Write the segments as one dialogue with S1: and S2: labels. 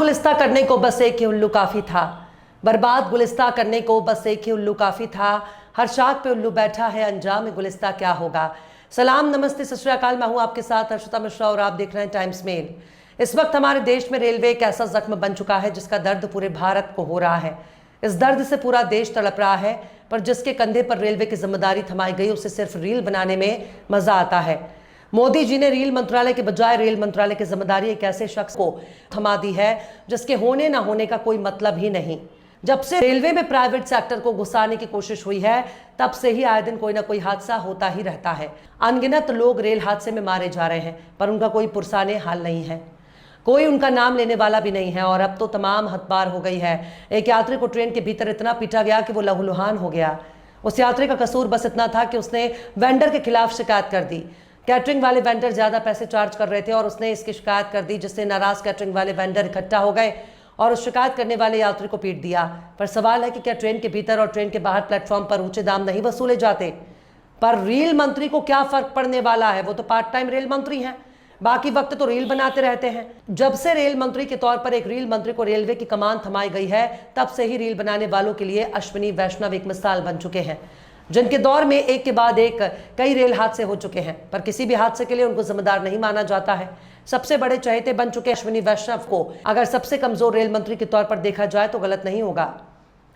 S1: गुलिस्ता करने को बस एक ही उल्लू काफी था। बर्बाद गुलिस्ता करने को बस एक ही उल्लू काफी था। हर शाख पे उल्लू बैठा है, अंजाम गुलिस्ता क्या होगा। सलाम, नमस्ते, सत श्री अकाल। मैं हूं आपके साथ हर्षिता मिश्रा और आप देख रहे हैं टाइम्स मेल। इस वक्त हमारे देश में रेलवे एक ऐसा जख्म बन चुका है जिसका दर्द पूरे भारत को हो रहा है। इस दर्द से पूरा देश तड़प रहा है, पर जिसके कंधे पर रेलवे की जिम्मेदारी थमाई गई उसे सिर्फ रील बनाने में मजा आता है। मोदी जी ने रेल मंत्रालय के बजाय रेल मंत्रालय की जिम्मेदारी एक ऐसे शख्स को थमा दी है जिसके होने ना होने का कोई मतलब ही नहीं। जब से रेलवे में प्राइवेट सेक्टर को घुसाने की कोशिश हुई है, तब से ही आए दिन कोई ना कोई हादसा होता ही रहता है। अनगिनत लोग रेल हादसे में मारे जा रहे हैं, पर उनका कोई पुरसाने हाल नहीं है, कोई उनका नाम लेने वाला भी नहीं है। और अब तो तमाम हद पार हो गई है। एक यात्री को ट्रेन के भीतर इतना पीटा गया कि वो लहूलुहान हो गया। उस यात्री का कसूर बस इतना था कि उसने वेंडर के खिलाफ शिकायत कर दी। कैटरिंग वाले वेंडर ज्यादा पैसे चार्ज कर रहे थे और उसने इसकी शिकायत कर दी, जिससे नाराज कैटरिंग वाले वेंडर इकट्ठा हो गए और उस शिकायत करने वाले यात्री को पीट दिया। पर सवाल है कि क्या ट्रेन के भीतर और ट्रेन के बाहर प्लेटफॉर्म पर ऊंचे दाम नहीं वसूले जाते? पर रेल मंत्री को क्या फर्क पड़ने वाला है? वो तो पार्ट टाइम रेल मंत्री हैं, बाकी वक्त तो रील बनाते रहते हैं। जब से रेल मंत्री के तौर पर एक रेल मंत्री को रेलवे की कमान थमाई गई है, तब से ही रील बनाने वालों के लिए अश्विनी वैष्णव एक मिसाल बन चुके हैं, जिनके दौर में एक के बाद एक कई रेल हादसे हो चुके हैं, पर किसी भी हादसे के लिए उनको जिम्मेदार नहीं माना जाता है। सबसे बड़े चहेते बन चुके अश्विनी वैष्णव को अगर सबसे कमजोर रेल मंत्री के तौर पर देखा जाए तो गलत नहीं होगा।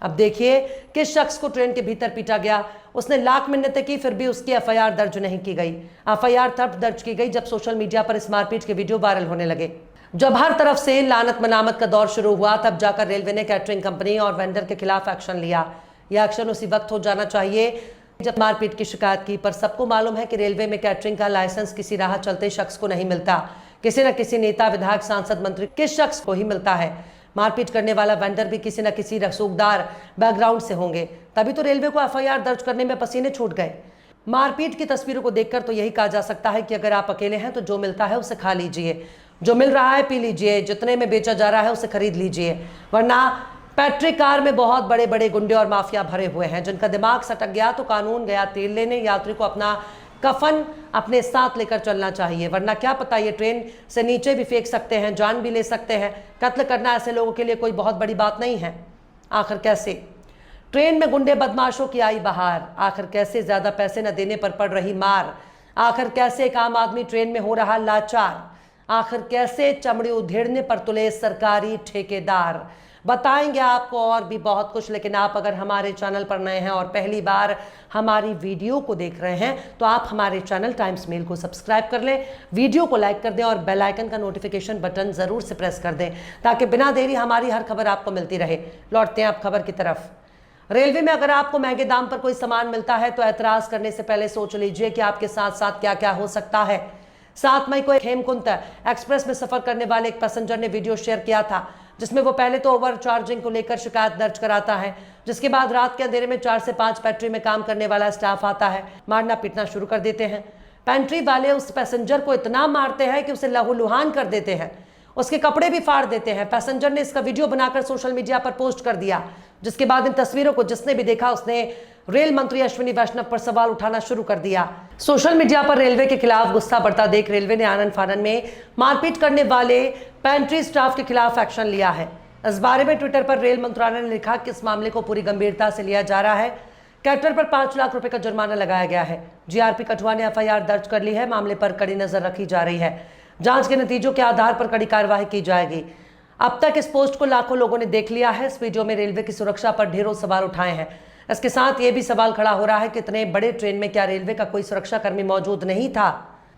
S1: अब देखिए, किस शख्स को ट्रेन के भीतर पीटा गया। उसने लाख मिन्नतें की, फिर भी उसकी एफआईआर दर्ज नहीं की गई। एफआईआर तब दर्ज की गई जब सोशल मीडिया पर इस मारपीट के वीडियो वायरल होने लगे। जब हर तरफ से लानत मनामत का दौर शुरू हुआ, तब जाकर रेलवे ने कैटरिंग कंपनी और वेंडर के खिलाफ एक्शन लिया। यह एक्शन उसी वक्त हो जाना चाहिए जब मारपीट की शिकायत की। पर सबको मालूम है कि रेलवे में कैटरिंग का लाइसेंस किसी राह चलते शख्स को नहीं मिलता, किसी न किसी नेता, विधायक, सांसद, मंत्री, किस शख्स को ही मिलता है। मारपीट करने वाला वेंडर भी किसी न किसी रसूखदार बैकग्राउंड से होंगे, तभी तो रेलवे को एफआईआर दर्ज करने में पसीने छूट गए। मारपीट की तस्वीरों को देखकर तो यही कहा जा सकता है कि अगर आप अकेले हैं तो जो मिलता है उसे खा लीजिए, जो मिल रहा है पी लीजिए, जितने में बेचा जा रहा है उसे खरीद लीजिए, वरना पैट्रिक कार में बहुत बड़े बड़े गुंडे और माफिया भरे हुए हैं, जिनका दिमाग सटक गया तो कानून गया तेल लेने। यात्री को अपना कफन अपने साथ लेकर चलना चाहिए, वरना क्या पता ये ट्रेन से नीचे भी फेंक सकते हैं, जान भी ले सकते हैं। कत्ल करना ऐसे लोगों के लिए कोई बहुत बड़ी बात नहीं है। आखिर कैसे ट्रेन में गुंडे बदमाशों की आई बहार? आखिर कैसे ज्यादा पैसे न देने पर पड़ रही मार? आखिर कैसे एक आम आदमी ट्रेन में हो रहा लाचार? आखिर कैसे चमड़ी उधेड़ने पर तुले सरकारी ठेकेदार? बताएंगे आपको और भी बहुत कुछ। लेकिन आप अगर हमारे चैनल पर नए हैं और पहली बार हमारी वीडियो को देख रहे हैं, तो आप हमारे चैनल टाइम्स मेल को सब्सक्राइब कर लें, वीडियो को लाइक कर दें और बेल आइकन का नोटिफिकेशन बटन जरूर से प्रेस कर दें, ताकि बिना देरी हमारी हर खबर आपको मिलती रहे। लौटते हैं आप खबर की तरफ। रेलवे में अगर आपको महंगे दाम पर कोई सामान मिलता है तो ऐतराज करने से पहले सोच लीजिए कि आपके साथ साथ क्या क्या हो सकता है। 7 मई को एक हेमकुंट एक्सप्रेस में सफर करने वाले एक पैसेंजर ने वीडियो शेयर किया था, जिसमें वो पहले तो ओवर चार्जिंग को लेकर शिकायत दर्ज कराता है, जिसके बाद रात के अंधेरे में 4 से 5 पैट्री में काम करने वाला स्टाफ आता है, मारना पीटना शुरू कर देते हैं। पेंट्री वाले उस पैसेंजर को इतना मारते हैं कि उसे लहूलुहान कर देते हैं, उसके कपड़े भी फाड़ देते हैं। पैसेंजर ने इसका वीडियो बनाकर सोशल मीडिया पर पोस्ट कर दिया, जिसके बाद इन तस्वीरों को जिसने भी देखा उसने रेल मंत्री अश्विनी वैष्णव पर सवाल उठाना शुरू कर दिया। सोशल मीडिया पर रेलवे के खिलाफ गुस्सा बढ़ता देख रेलवे ने आनन फानन में मारपीट करने वाले पेंट्री स्टाफ के खिलाफ एक्शन लिया है। इस बारे में ट्विटर पर रेल मंत्रालय ने लिखा कि इस मामले को पूरी गंभीरता से लिया जा रहा है। कैटर पर 5 लाख रुपए का जुर्माना लगाया गया है। जीआरपी कठुआ ने एफआईआर दर्ज कर ली है। मामले पर कड़ी नजर रखी जा रही है। जांच के नतीजों के आधार पर कड़ी कार्रवाई की जाएगी। अब तक इस पोस्ट को लाखों लोगों ने देख लिया है। इस वीडियो में रेलवे की सुरक्षा पर ढेरों सवाल उठाए हैं। इसके साथ ये भी सवाल खड़ा हो रहा है कि इतने बड़े ट्रेन में क्या रेलवे का कोई सुरक्षा कर्मी मौजूद नहीं था?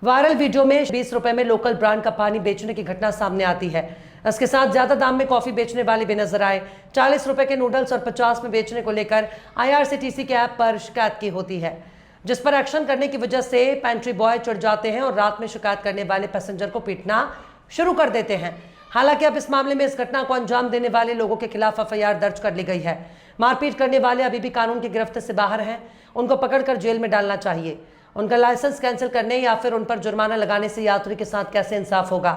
S1: वायरल वीडियो में 20 रुपए में लोकल ब्रांड का पानी बेचने की घटना सामने आती है। इसके साथ ज्यादा दाम में कॉफी बेचने वाले भी नजर आए। 40 रुपए के नूडल्स और 50 में बेचने को लेकर आईआरसीटीसी के ऐप पर शिकायत की होती है, जिस पर एक्शन करने की वजह से पेंट्री बॉय चढ़ जाते हैं और रात में शिकायत करने वाले पैसेंजर को पीटना शुरू कर देते हैं। हालांकि अब इस मामले में इस घटना को अंजाम देने वाले लोगों के खिलाफ एफआईआर दर्ज कर ली गई है। मारपीट करने वाले अभी भी कानून की गिरफ्त से बाहर हैं। उनको पकड़कर जेल में डालना चाहिए। उनका लाइसेंस कैंसिल करने या फिर उन पर जुर्माना लगाने से यात्री के साथ कैसे इंसाफ होगा?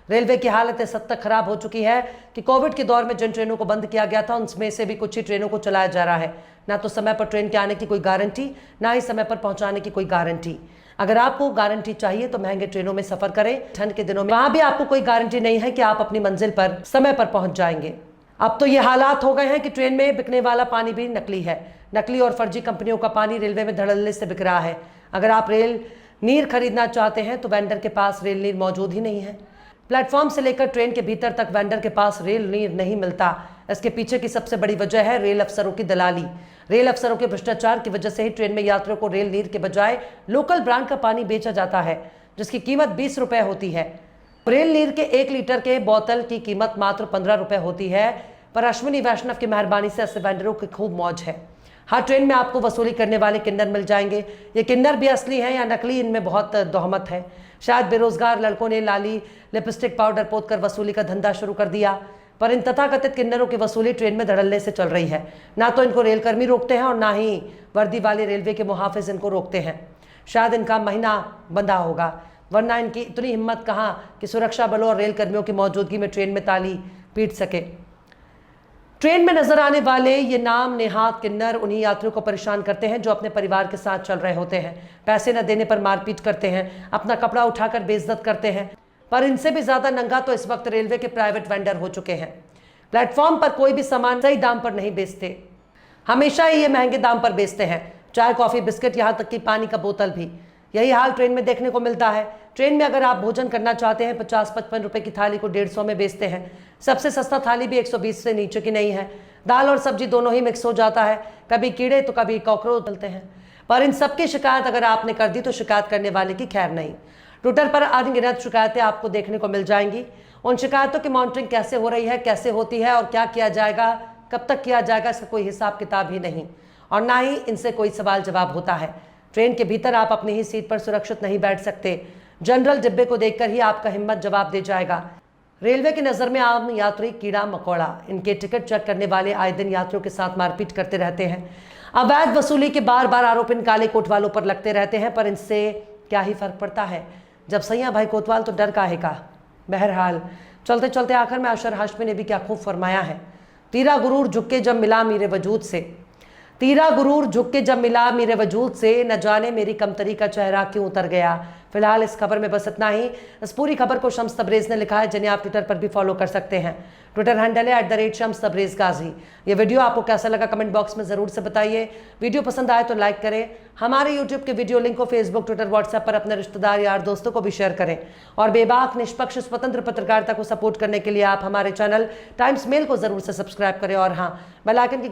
S1: रेलवे की हालत इस हद तक खराब हो चुकी है कि कोविड के दौर में जिन ट्रेनों को बंद किया गया था, उनमें से भी कुछ ही ट्रेनों को चलाया जा रहा है। ना तो समय पर ट्रेन के आने की कोई गारंटी, ना ही समय पर पहुंचाने की कोई गारंटी। अगर आपको गारंटी चाहिए तो महंगे ट्रेनों में सफर करें। ठंड के दिनों में वहां भी आपको कोई गारंटी नहीं है कि आप अपनी मंजिल पर समय पर पहुंच जाएंगे। अब तो ये हालात हो गए हैं कि ट्रेन में बिकने वाला पानी भी नकली है। नकली और फर्जी कंपनियों का पानी रेलवे में धड़ल्ले से बिक रहा है। अगर आप रेल नीर खरीदना चाहते हैं तो वेंडर के पास रेल नीर मौजूद ही नहीं है। प्लेटफॉर्म से लेकर ट्रेन के भीतर तक वेंडर के पास रेल नीर नहीं मिलता। इसके पीछे की सबसे बड़ी वजह है रेल अफसरों की दलाली। रेल अफसरों के भ्रष्टाचार की वजह से ही ट्रेन में यात्रियों को रेल नीर के बजाय लोकल ब्रांड का पानी बेचा जाता है, जिसकी कीमत 20 रुपए होती है। रेल नीर के 1 लीटर के बोतल की कीमत मात्र 15 रुपए होती है। पर अश्विनी वैष्णव की मेहरबानी से ऐसे वेंडरों की खूब मौज है। हर ट्रेन में आपको वसूली करने वाले किन्नर मिल जाएंगे। ये किन्नर भी असली हैं या नकली, इनमें बहुत दोहमत है। शायद बेरोजगार लड़कों ने लाली लिपस्टिक पाउडर पोतकर वसूली का धंधा शुरू कर दिया, पर इन तथाकथित किन्नरों की वसूली ट्रेन में धड़ल्ले से चल रही है। ना तो इनको रेलकर्मी रोकते हैं और ना ही वर्दी वाले रेलवे के मुहाफिज इनको रोकते हैं। शायद इनका महीना बंधा होगा, वरना इनकी इतनी हिम्मत कहाँ कि सुरक्षा बलों और रेलकर्मियों की मौजूदगी में ट्रेन में ताली पीट सके। ट्रेन में नजर आने वाले ये नाम नेहात किन्नर उन्हीं यात्रियों को परेशान करते हैं जो अपने परिवार के साथ चल रहे होते हैं। पैसे न देने पर मारपीट करते हैं, अपना कपड़ा उठाकर बेइज्जत करते हैं। पर इनसे भी ज्यादा नंगा तो इस वक्त रेलवे के प्राइवेट वेंडर हो चुके हैं। प्लेटफॉर्म पर कोई भी सामान सही दाम पर नहीं बेचते, हमेशा ही ये महंगे दाम पर बेचते हैं। चाय, कॉफी, बिस्किट, यहाँ तक कि पानी का बोतल भी। यही हाल ट्रेन में देखने को मिलता है। ट्रेन में अगर आप भोजन करना चाहते हैं 50-55 रुपए की थाली को 150 में बेचते हैं। सबसे सस्ता थाली भी 120 से नीचे की नहीं है। दाल और सब्जी दोनों ही मिक्स हो जाता है, कभी कीड़े तो कभी कॉकरोच चलते हैं। पर इन सबकी शिकायत अगर आपने कर दी तो शिकायत करने वाले की खैर नहीं। ट्विटर पर अनगिनत शिकायतें आपको देखने को मिल जाएंगी। उन शिकायतों की मॉनिटरिंग कैसे हो रही है, कैसे होती है और क्या किया जाएगा, कब तक किया जाएगा, इसका कोई हिसाब किताब ही नहीं और ना ही इनसे कोई सवाल जवाब होता है। ट्रेन के भीतर आप अपनी ही सीट पर सुरक्षित नहीं बैठ सकते। जनरल डिब्बे को देखकर ही आपका हिम्मत जवाब दे जाएगा। रेलवे की नज़र में आम यात्री कीड़ा मकोड़ा। इनके टिकट चेक करने वाले आए दिन यात्रियों के साथ मारपीट करते रहते हैं। अवैध वसूली के बार बार आरोप इन काले कोट वालों पर लगते रहते हैं, पर इनसे क्या ही फर्क पड़ता है जब सैया भाई कोतवाल तो डर काहे का। बहरहाल चलते चलते आखिर में अशर हाशमी ने भी क्या खूब फरमाया है। तीरा गुरूर झुक के जब मिला मेरे वजूद से, तीरा गुरूर झुक के जब मिला मेरे वजूद से, न जाने मेरी कमतरी का चेहरा क्यों उतर गया। फिलहाल इस खबर में बस इतना ही। इस पूरी खबर को शम्स तबरेज ने लिखा है, जिन्हें आप ट्विटर पर भी फॉलो कर सकते हैं। ट्विटर हैंडल है @शम्स तबरेज गाजी। ये वीडियो आपको कैसा लगा कमेंट बॉक्स में जरूर से बताइए। वीडियो पसंद आए तो लाइक करें। हमारे यूट्यूब के वीडियो लिंक को फेसबुक, ट्विटर, व्हाट्सएप पर अपने रिश्तेदार, यार, दोस्तों को भी शेयर करें। और बेबाक, निष्पक्ष, स्वतंत्र पत्रकारिता को सपोर्ट करने के लिए आप हमारे चैनल टाइम्स मेल को जरूर से सब्सक्राइब करें। और हाँ, बेल आइकन की